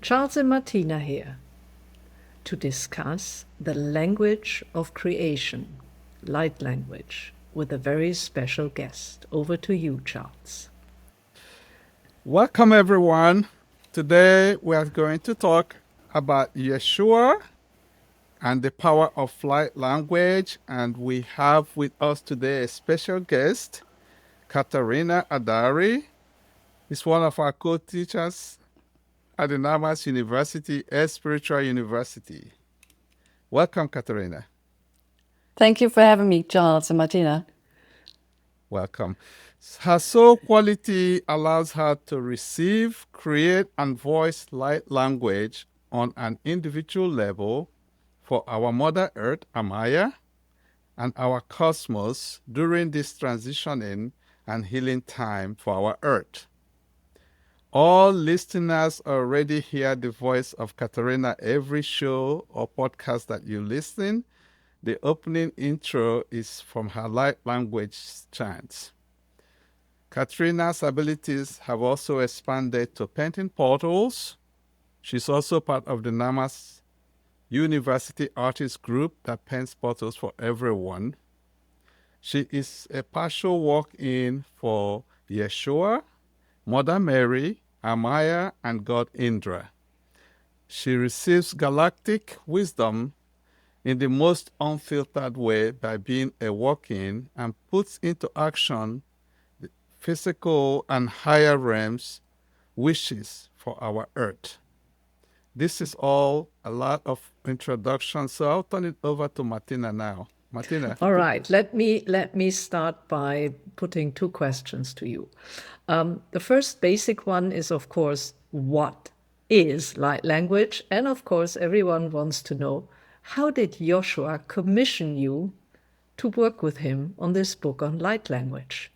Charles and Martina here to discuss the language of creation, light language, with a very special guest. Over to you, Charles. Welcome, everyone. Today we are going to talk about YESHUA and the power of light language. And we have with us today a special guest, Katharina Adari. Is one of our co-teachers at the Namas University, a spiritual university. Welcome, Katharina. Thank you for having me, Charles and Martina. Welcome. Her soul quality allows her to receive, create, and voice light language on an individual level for our Mother Earth, Amaya, and our cosmos during this transitioning and healing time for our Earth. All listeners already hear the voice of Katharina every show or podcast that you listen. The opening intro is from her light language chant. Katharina's abilities have also expanded to painting portals. She's also part of the Namas University artist group that paints portals for everyone. She is a partial walk-in for YESHUA, Mother Mary, Amaya, and God Indra. She receives galactic wisdom in the most unfiltered way by being a walk-in and puts into action the physical and higher realms wishes for our Earth. This is all a lot of introduction, so I'll turn it over to Martina now. Martina. All right, let me start by putting two questions to you. The first basic one is, of course, what is light language? And of course, everyone wants to know, how did YESHUA commission you to work with him on this book on light language?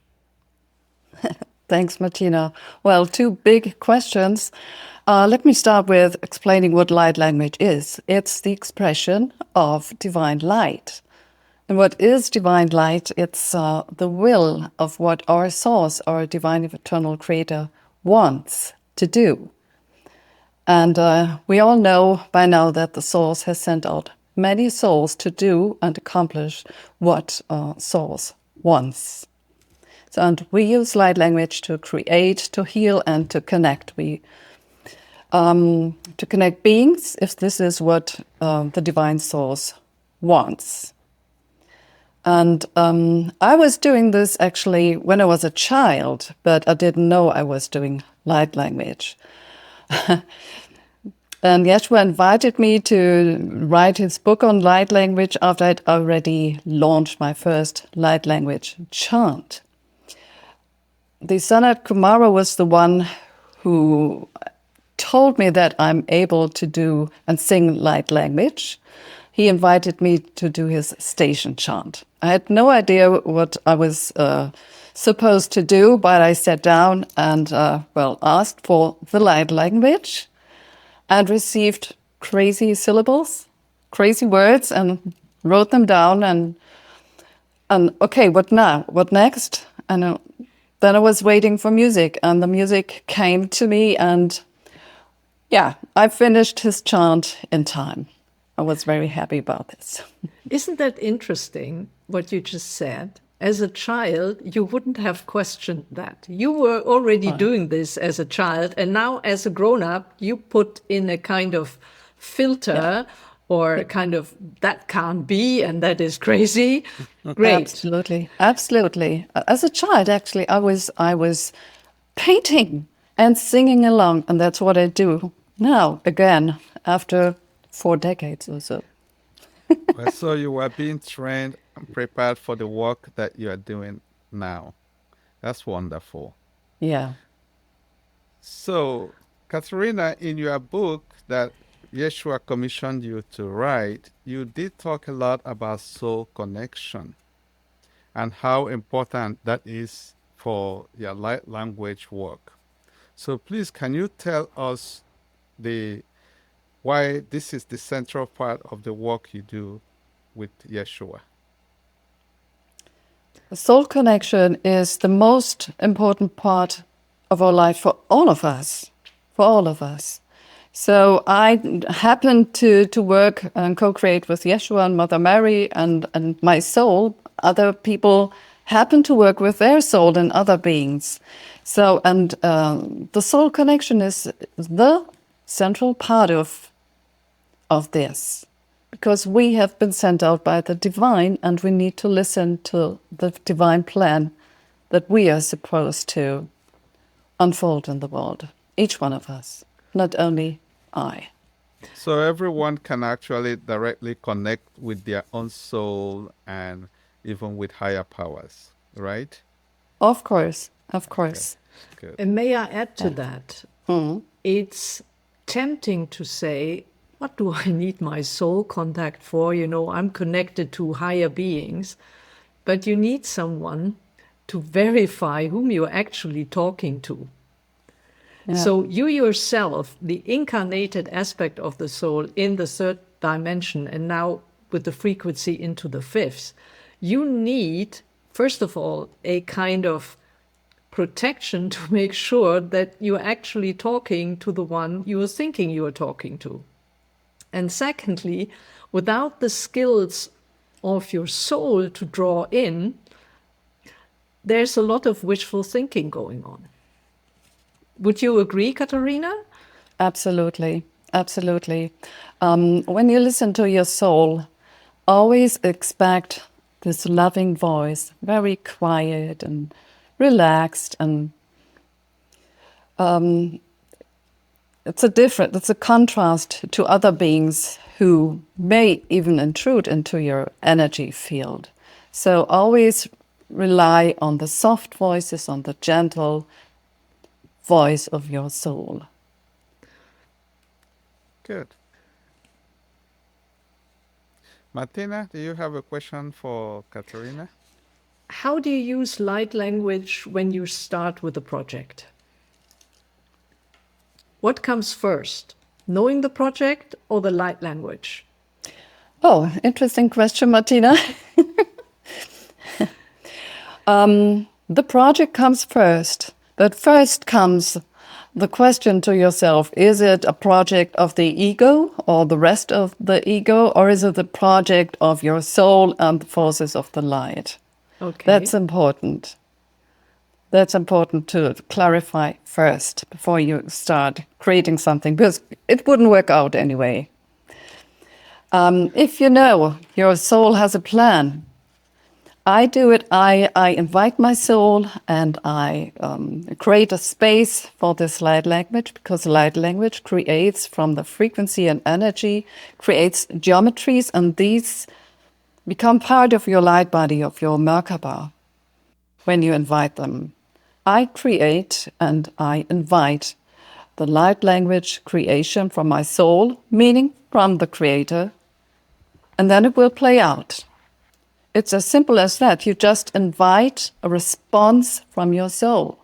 Thanks, Martina. Well, two big questions. Let me start with explaining what light language is. It's the expression of divine light. And what is divine light? It's the will of what our source, our divine eternal creator, wants to do. And we all know by now that the source has sent out many souls to do and accomplish what source wants. So, and we use light language to create, to heal, and to connect. To connect beings, if this is what the divine source wants. And I was doing this actually when I was a child, but I didn't know I was doing light language. And YESHUA invited me to write his book on light language after I'd already launched my first light language, Chant. The SANAT KUMARA was the one who told me that I'm able to do and sing light language. He invited me to do his station chant. I had no idea what I was supposed to do, but I sat down and, asked for the light language and received crazy syllables, crazy words, and wrote them down. And okay, what now? What next? And then I was waiting for music, and the music came to me, and yeah, I finished his chant in time. I was very happy about this. Isn't that interesting, what you just said? As a child, you wouldn't have questioned that. You were already doing this as a child, and now as a grown-up, you put in a kind of filter or kind of, that can't be, and that is crazy. Great. Absolutely, absolutely. As a child, actually, I was painting and singing along, and that's what I do now, again, after 4 decades or so. Well, so you were being trained and prepared for the work that you are doing now. That's wonderful. Yeah. So, Katharina, in your book that YESHUA commissioned you to write, you did talk a lot about soul connection and how important that is for your light language work. So please, can you tell us why this is the central part of the work you do with YESHUA? The soul connection is the most important part of our life for all of us. For all of us. So I happened to work and co-create with Yeshua and Mother Mary and my soul. Other people happen to work with their soul and other beings. So, and the soul connection is the central part of this, because we have been sent out by the divine, and we need to listen to the divine plan that we are supposed to unfold in the world. Each one of us, not only I. So everyone can actually directly connect with their own soul and even with higher powers, right? Of course, of course. Good. And may I add to that? It's tempting to say, what do I need my soul contact for? You know, I'm connected to higher beings, but you need someone to verify whom you're actually talking to. Yeah. So you yourself, the incarnated aspect of the soul in the third dimension, and now with the frequency into the fifth, you need, first of all, a kind of protection to make sure that you're actually talking to the one you are thinking you are talking to. And secondly, without the skills of your soul to draw in, there's a lot of wishful thinking going on. Would you agree, Katharina? Absolutely, absolutely. When you listen to your soul, always expect this loving voice, very quiet and relaxed, and it's a contrast to other beings who may even intrude into your energy field. So always rely on the soft voices, on the gentle voice of your soul. Good. Martina, do you have a question for Katharina? How do you use light language when you start with a project? What comes first, knowing the project or the light language? Oh, interesting question, Martina. The project comes first, but first comes the question to yourself, is it a project of the ego or the rest of the ego, or is it the project of your soul and the forces of the light? Okay. That's important. That's important to clarify first before you start creating something, because it wouldn't work out anyway. If you know your soul has a plan, I do it. I invite my soul and I create a space for this light language, because light language creates from the frequency and energy, creates geometries, and these become part of your light body, of your Merkaba, when you invite them. I create and I invite the light language creation from my soul, meaning from the Creator, and then it will play out. It's as simple as that. You just invite a response from your soul.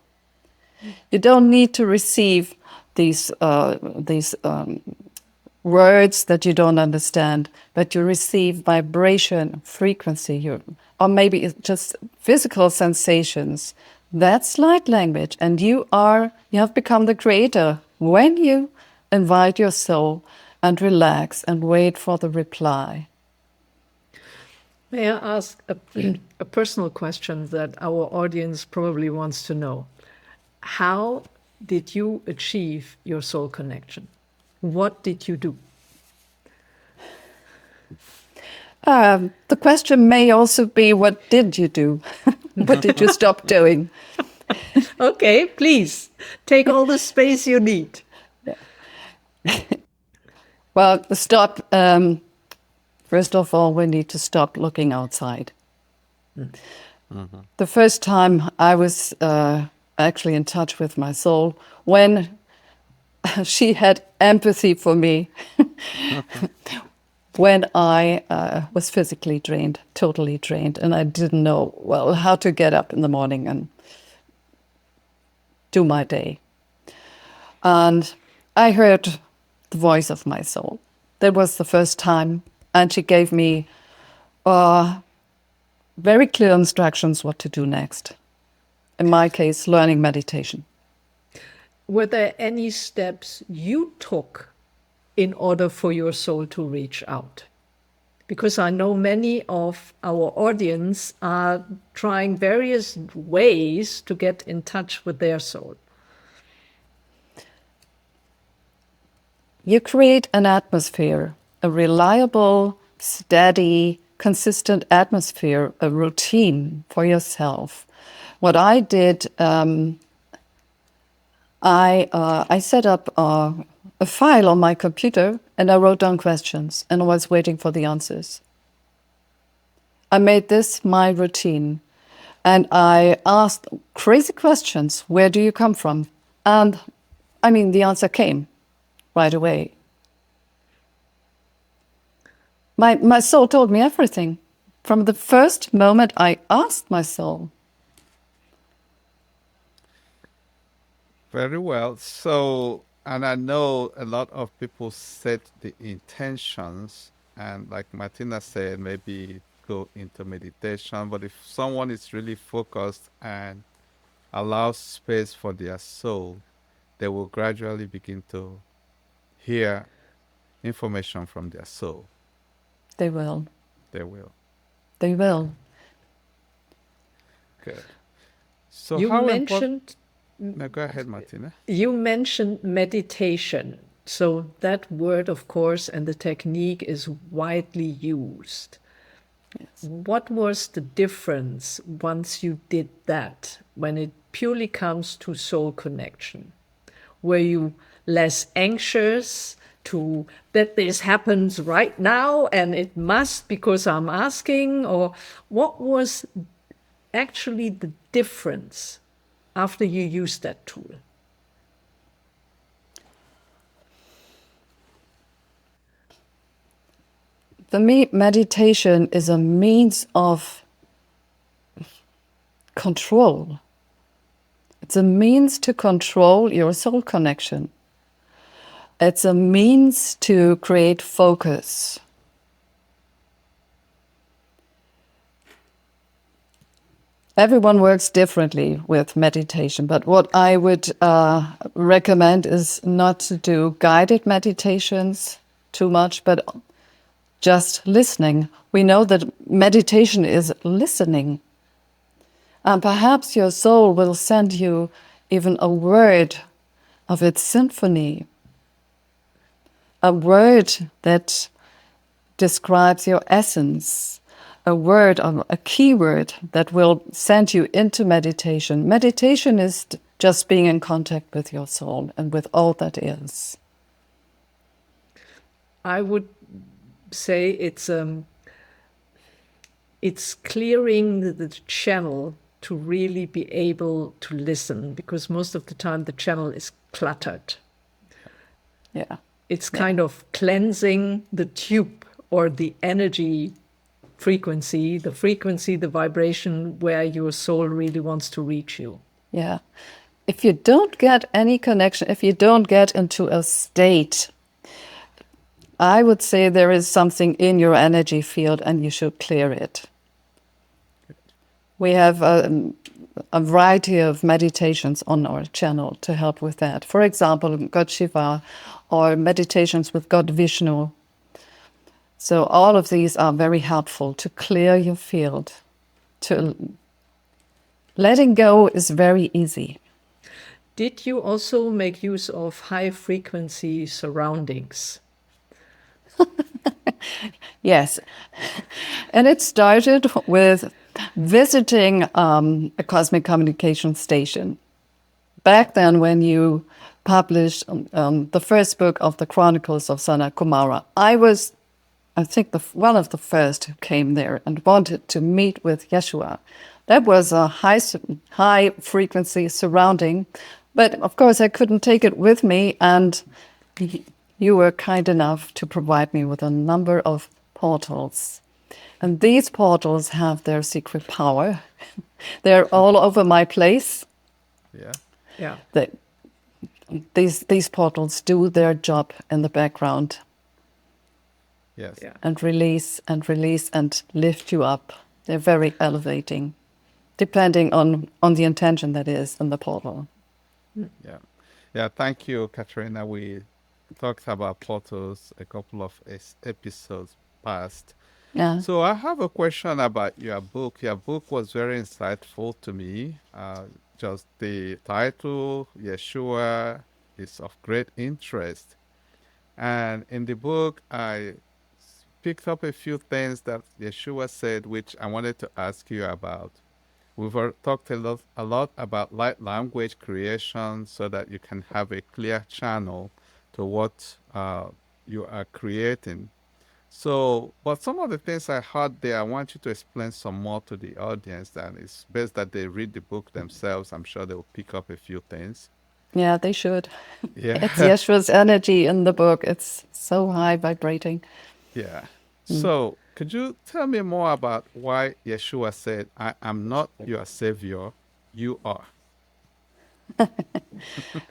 You don't need to receive these words that you don't understand, but you receive vibration, frequency, or maybe it's just physical sensations. That's light language, and you have become the creator when you invite your soul and relax and wait for the reply. May I ask a personal question that our audience probably wants to know? How did you achieve your soul connection? What did you do? The question may also be, what did you do? What did you stop doing? Okay, please, take all the space you need. Well, first of all, we need to stop looking outside. Mm-hmm. The first time I was actually in touch with my soul, when she had empathy for me, when I was physically drained, totally drained, and I didn't know, how to get up in the morning and do my day. And I heard the voice of my soul. That was the first time, and she gave me very clear instructions what to do next. In my case, learning meditation. Were there any steps you took in order for your soul to reach out? Because I know many of our audience are trying various ways to get in touch with their soul. You create an atmosphere, a reliable, steady, consistent atmosphere, a routine for yourself. What I did, I set up a file on my computer and I wrote down questions and I was waiting for the answers. I made this my routine and I asked crazy questions. Where do you come from? And the answer came right away. My soul told me everything from the first moment I asked my soul. Very well. So, and I know a lot of people set the intentions, and like Martina said, maybe go into meditation. But if someone is really focused and allows space for their soul, they will gradually begin to hear information from their soul. They will. They will. They will. Good. So You how mentioned No, go ahead, Martina. You mentioned meditation. So that word, of course, and the technique is widely used. Yes. What was the difference once you did that, when it purely comes to soul connection? Were you less anxious to that this happens right now and it must because I'm asking? Or what was actually the difference after you used that tool? For me, meditation is a means of control. It's a means to control your soul connection. It's a means to create focus. Everyone works differently with meditation, but what I would recommend is not to do guided meditations too much, but just listening. We know that meditation is listening. And perhaps your soul will send you even a word of its symphony, a word that describes your essence, a word, a keyword that will send you into meditation. Meditation is just being in contact with your soul and with all that is. I would say it's clearing the channel to really be able to listen, because most of the time the channel is cluttered. Yeah. It's kind of cleansing the tube or the energy frequency, the vibration where your soul really wants to reach you. Yeah. If you don't get any connection, if you don't get into a state, I would say there is something in your energy field and you should clear it. We have a variety of meditations on our channel to help with that. For example, God Shiva or meditations with God Vishnu. So all of these are very helpful to clear your field. Letting go is very easy. Did you also make use of high frequency surroundings? Yes. And it started with visiting a cosmic communication station. Back then, when you published the first book of the Chronicles of SANAT Kumara, I think, one of the first who came there and wanted to meet with YESHUA. That was a high frequency surrounding, but of course I couldn't take it with me, and you were kind enough to provide me with a number of portals. And these portals have their secret power. They're all over my place. Yeah. These portals do their job in the background. Yes. Yeah. And release and lift you up. They're very elevating, depending on the intention that is in the portal. Yeah. Yeah. Thank you, Katharina. We talked about portals a couple of episodes past. Yeah. So I have a question about your book. Your book was very insightful to me. Just the title, Yeshua, is of great interest. And in the book, I picked up a few things that Yeshua said, which I wanted to ask you about. We've talked a lot about light language creation so that you can have a clear channel to what you are creating. So, but some of the things I heard there, I want you to explain some more to the audience. And it's best that they read the book themselves. I'm sure they will pick up a few things. Yeah, they should. It's Yeah. Yeshua's energy in the book. It's so high vibrating. Yeah. So, could you tell me more about why Yeshua said, I am not your savior, you are?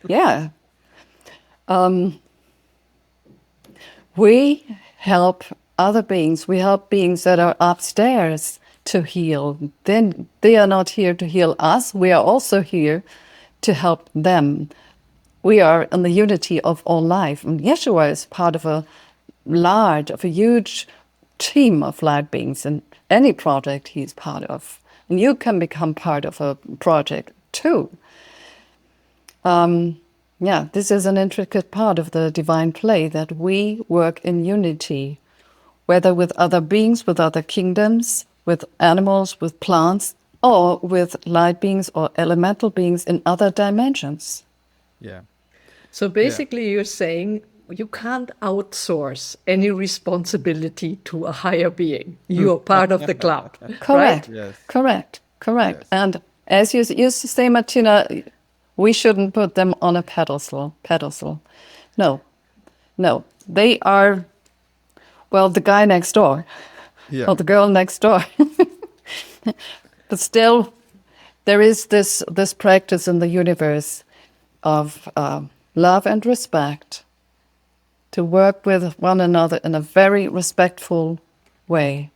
Yeah. We help other beings. We help beings that are upstairs to heal. Then they are not here to heal us. We are also here to help them. We are in the unity of all life. And Yeshua is part of a huge team of light beings in any project he's part of. And you can become part of a project too. Yeah, this is an intricate part of the divine play that we work in unity, whether with other beings, with other kingdoms, with animals, with plants, or with light beings or elemental beings in other dimensions. Yeah. So basically, you're saying you can't outsource any responsibility to a higher being. You're part of the cloud. Correct. Right? Yes. Correct. Correct. Yes. And as you used to say, Martina, we shouldn't put them on a pedestal. No. No. They are, well, the guy next door. Yeah. Or the girl next door. But still, there is this practice in the universe of love and respect, to work with one another in a very respectful way.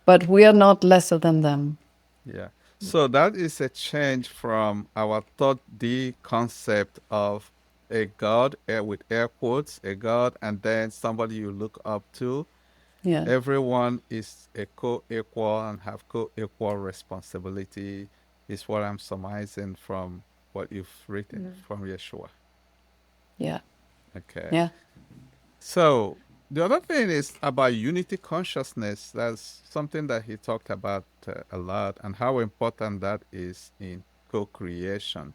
But we are not lesser than them. Yeah. So that is a change from our third D concept of a God, with air quotes, a God, and then somebody you look up to. Yeah. Everyone is a co-equal and have co-equal responsibility, is what I'm surmising from what you've written from Yeshua. Yeah. Okay. Yeah. So the other thing is about unity consciousness. That's something that he talked about a lot, and how important that is in co-creation.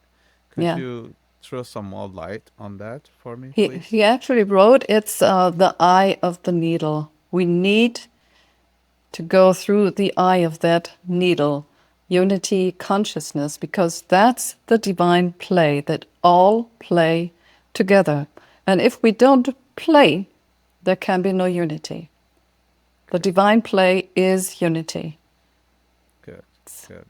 Could Yeah. you throw some more light on that for me, He please? actually wrote, it's the eye of the needle. We need to go through the eye of that needle, unity consciousness, because that's the divine play that all play together. And if we don't play, there can be no unity. The divine play is unity. Good, good.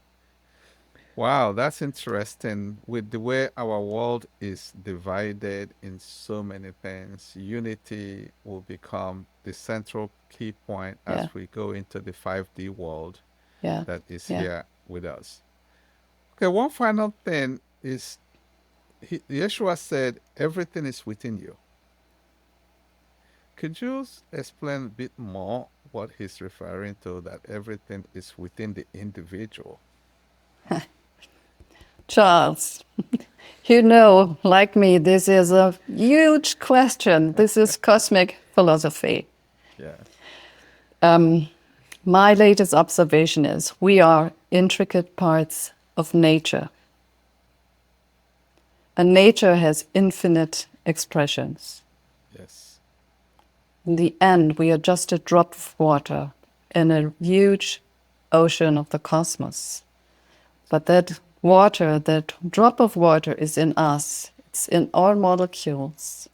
Wow, that's interesting. With the way our world is divided in so many things, unity will become the central key point as Yeah. we go into the 5D world Yeah. that is Yeah. here with us. Okay, one final thing is Yeshua said, everything is within you. Could you explain a bit more what he's referring to, that everything is within the individual? Charles, you know, like me, this is a huge question. This is cosmic philosophy. Yeah. My latest observation is we are intricate parts of nature. And nature has infinite expressions. Yes. In the end, we are just a drop of water in a huge ocean of the cosmos. But that water, that drop of water is in us. It's in all molecules.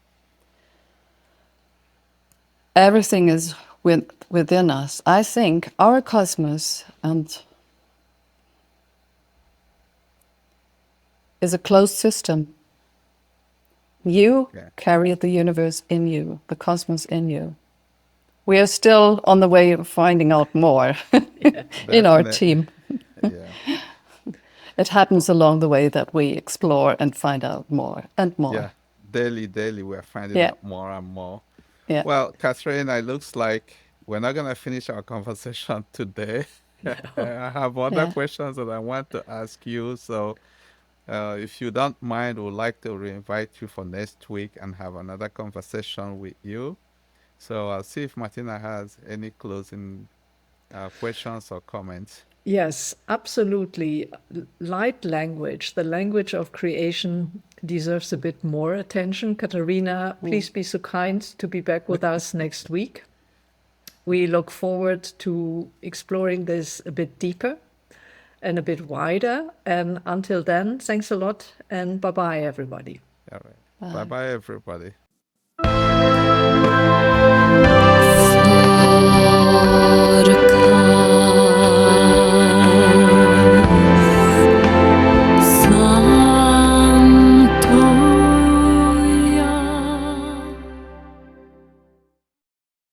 Everything is within us. I think our cosmos is a closed system. You carry the universe in you, the cosmos in you. We are still on the way of finding out more in our Definitely. team. Yeah. It happens along the way that we explore and find out more and more. Yeah, daily, we're finding Yeah. out more and more. Yeah. Well, Katharina, it looks like we're not going to finish our conversation today. I have other Yeah. questions that I want to ask you. So if you don't mind, we'd like to reinvite you for next week and have another conversation with you. So I'll see if Martina has any closing questions or comments. Yes, absolutely. Light language, the language of creation, deserves a bit more attention. Katharina, please be so kind to be back with us next week. We look forward to exploring this a bit deeper and a bit wider. And until then, thanks a lot and bye-bye, everybody. All right. Bye-bye, everybody.